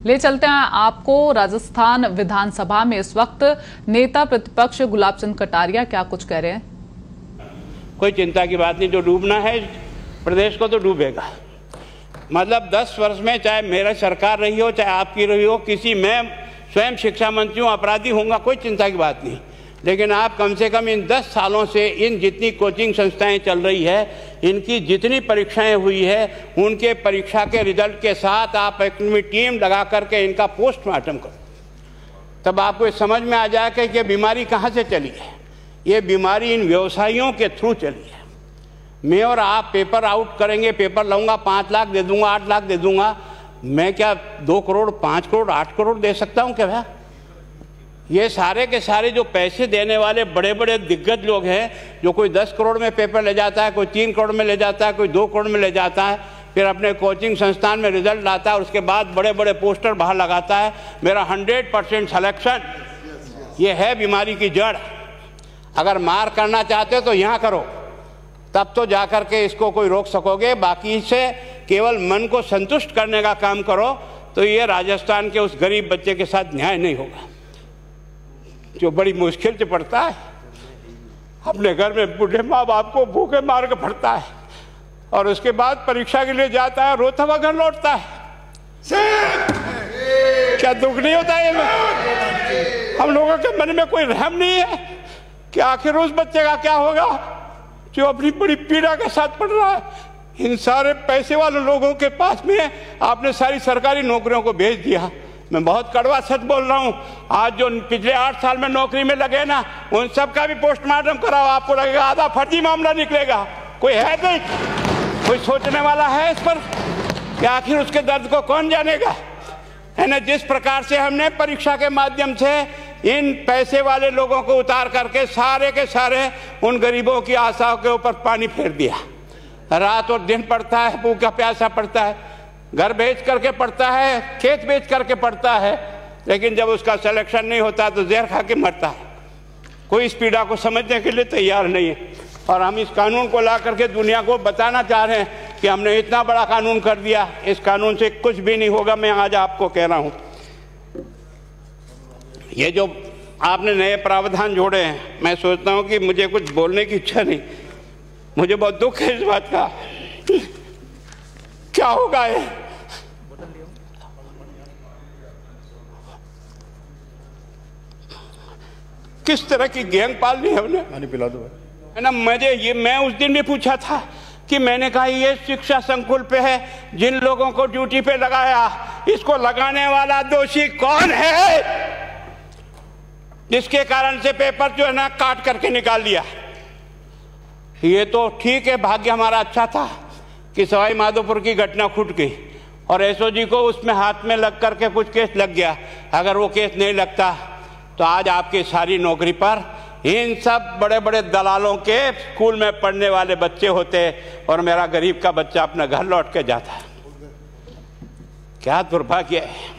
ले चलते हैं आपको राजस्थान विधानसभा में इस वक्त नेता प्रतिपक्ष गुलाब चंद कटारिया क्या कुछ कह रहे हैं। कोई चिंता की बात नहीं, जो डूबना है प्रदेश को तो डूबेगा। मतलब 10 वर्ष में चाहे मेरा सरकार रही हो चाहे आपकी रही हो, किसी में स्वयं शिक्षा मंत्री हूँ, अपराधी होऊंगा, कोई चिंता की बात नहीं। लेकिन आप कम से कम इन 10 सालों से इन जितनी कोचिंग संस्थाएं चल रही है, इनकी जितनी परीक्षाएं हुई है, उनके परीक्षा के रिजल्ट के साथ आप एक टीम लगा करके इनका पोस्टमार्टम करो, तब आपको समझ में आ जाएगा कि बीमारी कहाँ से चली है। ये बीमारी इन व्यवसायियों के थ्रू चली है। मैं और आप पेपर आउट करेंगे, पेपर लाऊंगा 5 लाख दे दूंगा, 8 लाख दे दूंगा, मैं क्या 2 करोड़ 5 करोड़ 8 करोड़ दे सकता हूँ क्या भैया? ये सारे के सारे जो पैसे देने वाले बड़े बड़े दिग्गज लोग हैं, जो कोई 10 करोड़ में पेपर ले जाता है, कोई 3 करोड़ में ले जाता है, कोई 2 करोड़ में ले जाता है, फिर अपने कोचिंग संस्थान में रिजल्ट लाता है और उसके बाद बड़े बड़े पोस्टर बाहर लगाता है, मेरा 100% सिलेक्शन। ये है बीमारी की जड़। अगर मार करना चाहते हो तो यहाँ करो, तब तो जा कर के इसको कोई रोक सकोगे। बाकी से केवल मन को संतुष्ट करने का काम करो तो ये राजस्थान के उस गरीब बच्चे के साथ न्याय नहीं होगा, जो बड़ी मुश्किल से पढ़ता है, अपने घर में बूढ़े माँ बाप को भूखे मार के पढ़ता है और उसके बाद परीक्षा के लिए जाता है, रोता हुआ घर लौटता है। क्या दुख नहीं होता है? हम लोगों के मन में कोई रहम नहीं है कि आखिर उस बच्चे का क्या होगा जो अपनी बड़ी पीड़ा के साथ पढ़ रहा है। इन सारे पैसे वाले लोगों के पास में आपने सारी सरकारी नौकरियों को भेज दिया। मैं बहुत कड़वा सच बोल रहा हूँ। आज जो पिछले 8 साल में नौकरी में लगे ना, उन सब का भी पोस्टमार्टम कराओ, आपको लगेगा आधा फर्जी मामला निकलेगा। कोई है नहीं, कोई सोचने वाला है इस पर कि आखिर उसके दर्द को कौन जानेगा, है ना। जिस प्रकार से हमने परीक्षा के माध्यम से इन पैसे वाले लोगों को उतार करके सारे के सारे उन गरीबों की आशाओं के ऊपर पानी फेर दिया। रात और दिन पढ़ता है, भूखा प्यासा पढ़ता है, घर बेच करके पढ़ता है, खेत बेच करके पढ़ता है, लेकिन जब उसका सिलेक्शन नहीं होता तो जहर खा के मरता है। कोई इस पीड़ा को समझने के लिए तैयार नहीं है। और हम इस कानून को ला करके दुनिया को बताना चाह रहे हैं कि हमने इतना बड़ा कानून कर दिया, इस कानून से कुछ भी नहीं होगा। मैं आज आपको कह रहा हूँ, ये जो आपने नए प्रावधान जोड़े हैं, मैं सोचता हूँ कि मुझे कुछ बोलने की इच्छा नहीं, मुझे बहुत दुख है इस बात का। क्या होगा ये? किस तरह की गैंग पालनी है हमने? पानी पिला दो, है ना। मैं उस दिन भी पूछा था कि मैंने कहा ये शिक्षा संकुल पे है, जिन लोगों को ड्यूटी पे लगाया, इसको लगाने वाला दोषी कौन है, जिसके कारण से पेपर जो है ना काट करके निकाल दिया। ये तो ठीक है, भाग्य हमारा अच्छा था कि सवाई माधोपुर की घटना छूट गई और एसओजी को उसमें हाथ में लग करके कुछ केस लग गया। अगर वो केस नहीं लगता तो आज आपकी सारी नौकरी पर इन सब बड़े बड़े दलालों के स्कूल में पढ़ने वाले बच्चे होते और मेरा गरीब का बच्चा अपना घर लौट के जाता। क्या दुर्भाग्य है।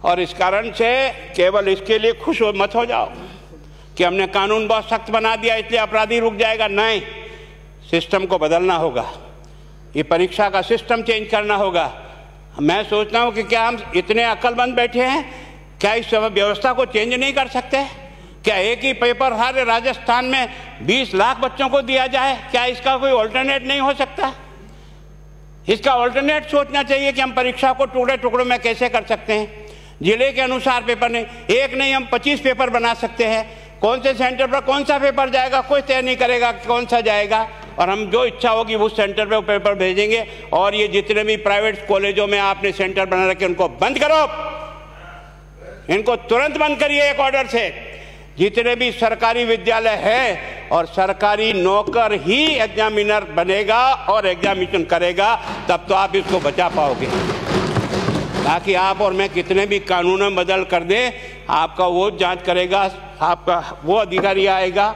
और इस कारण से केवल इसके लिए खुश मत हो जाओ कि हमने कानून बहुत सख्त बना दिया इसलिए अपराधी रुक जाएगा। नहीं, सिस्टम को बदलना होगा, ये परीक्षा का सिस्टम चेंज करना होगा। मैं सोचता हूँ कि क्या हम इतने अक्लमंद बैठे हैं, क्या इस व्यवस्था को चेंज नहीं कर सकते? क्या एक ही पेपर सारे राजस्थान में 20 लाख बच्चों को दिया जाए? क्या इसका कोई ऑल्टरनेट नहीं हो सकता? इसका ऑल्टरनेट सोचना चाहिए कि हम परीक्षा को टुकड़े टुकड़ों में कैसे कर सकते हैं। जिले के अनुसार पेपर नहीं, एक नहीं हम 25 पेपर बना सकते हैं। कौन से सेंटर पर कौन सा पेपर जाएगा कोई तय नहीं करेगा कौन सा जाएगा, और हम जो इच्छा होगी उस सेंटर पे वो पेपर भेजेंगे। और ये जितने भी प्राइवेट कॉलेजों में आपने सेंटर बना रखे उनको बंद करो, इनको तुरंत बंद करिए एक ऑर्डर से। जितने भी सरकारी विद्यालय है और सरकारी नौकर ही एग्जामिनर बनेगा और एग्जामिनेशन करेगा, तब तो आप इसको बचा पाओगे। ताकि आप और मैं कितने भी कानून बदल कर दें, आपका वो जांच करेगा, आपका वो अधिकारी आएगा।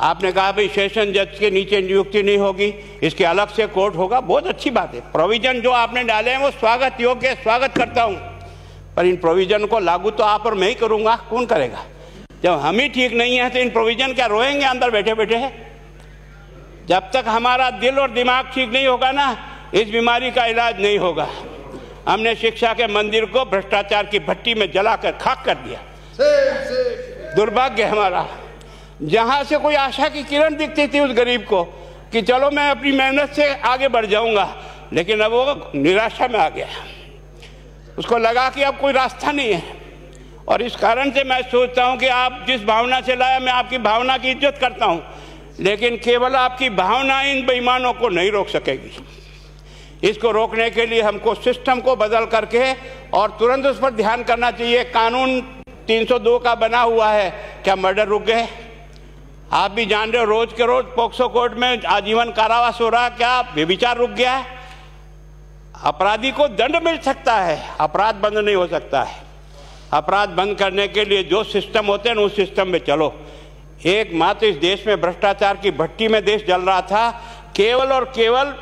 आपने कहा भाई सेशन जज के नीचे नियुक्ति नहीं होगी, इसके अलग से कोर्ट होगा, बहुत अच्छी बात है। प्रोविजन जो आपने डाले हैं वो स्वागत योग्य, स्वागत करता हूँ, पर इन प्रोविजन को लागू तो आप और मैं ही करूँगा, कौन करेगा? जब हम ही ठीक नहीं है तो इन प्रोविजन क्या रोएंगे अंदर बैठे बैठे? जब तक हमारा दिल और दिमाग ठीक नहीं होगा ना, इस बीमारी का इलाज नहीं होगा। हमने शिक्षा के मंदिर को भ्रष्टाचार की भट्टी में जलाकर खाक कर दिया। दुर्भाग्य हमारा, जहां से कोई आशा की किरण दिखती थी उस गरीब को कि चलो मैं अपनी मेहनत से आगे बढ़ जाऊंगा, लेकिन अब वो निराशा में आ गया। उसको लगा कि अब कोई रास्ता नहीं है। और इस कारण से मैं सोचता हूं कि आप जिस भावना से लाया, मैं आपकी भावना की इज्जत करता हूं, लेकिन केवल आपकी भावना इन बेईमानों को नहीं रोक सकेगी। इसको रोकने के लिए हमको सिस्टम को बदल करके और तुरंत उस पर ध्यान करना चाहिए। कानून 302 का बना हुआ है, क्या मर्डर रुक गए? आप भी जान रहे हो, रोज के रोज पोक्सो कोर्ट में आजीवन कारावास हो रहा, क्या व्यभिचार रुक गया है? अपराधी को दंड मिल सकता है, अपराध बंद नहीं हो सकता है। अपराध बंद करने के लिए जो सिस्टम होते हैं उस सिस्टम में चलो। एकमात्र इस देश में भ्रष्टाचार की भट्टी में देश जल रहा था, केवल और केवल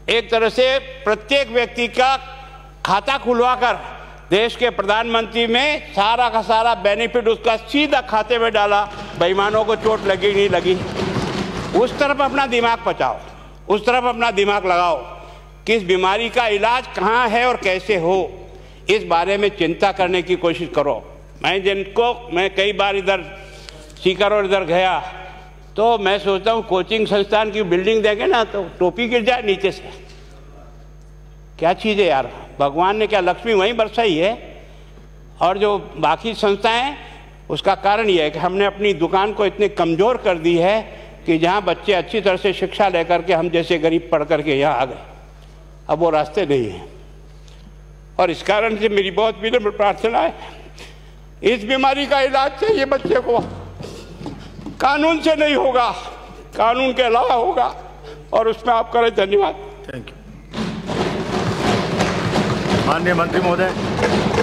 एक तरह से प्रत्येक व्यक्ति का खाता खुलवाकर देश के प्रधानमंत्री में सारा का सारा बेनिफिट उसका सीधा खाते में डाला। बेईमानों को चोट लगी नहीं लगी, उस तरफ अपना दिमाग बचाओ, उस तरफ अपना दिमाग लगाओ। किस बीमारी का इलाज कहाँ है और कैसे हो, इस बारे में चिंता करने की कोशिश करो। मैं कई बार इधर सीकर और इधर गया तो मैं सोचता हूँ कोचिंग संस्थान की बिल्डिंग देंगे ना तो टोपी गिर जाए नीचे से। क्या चीज़ है यार, भगवान ने क्या लक्ष्मी वहीं बरसाई है। और जो बाकी संस्थाएं, उसका कारण यह है कि हमने अपनी दुकान को इतनी कमज़ोर कर दी है कि जहाँ बच्चे अच्छी तरह से शिक्षा लेकर के हम जैसे गरीब पढ़ करके यहाँ आ गए, अब वो रास्ते नहीं हैं। और इस कारण से मेरी बहुत विनम्र प्रार्थना है, इस बीमारी का इलाज चाहिए बच्चे को, कानून से नहीं होगा, कानून के अलावा होगा, और उसमें आप करें। धन्यवाद। Thank you. माननीय मंत्री महोदय।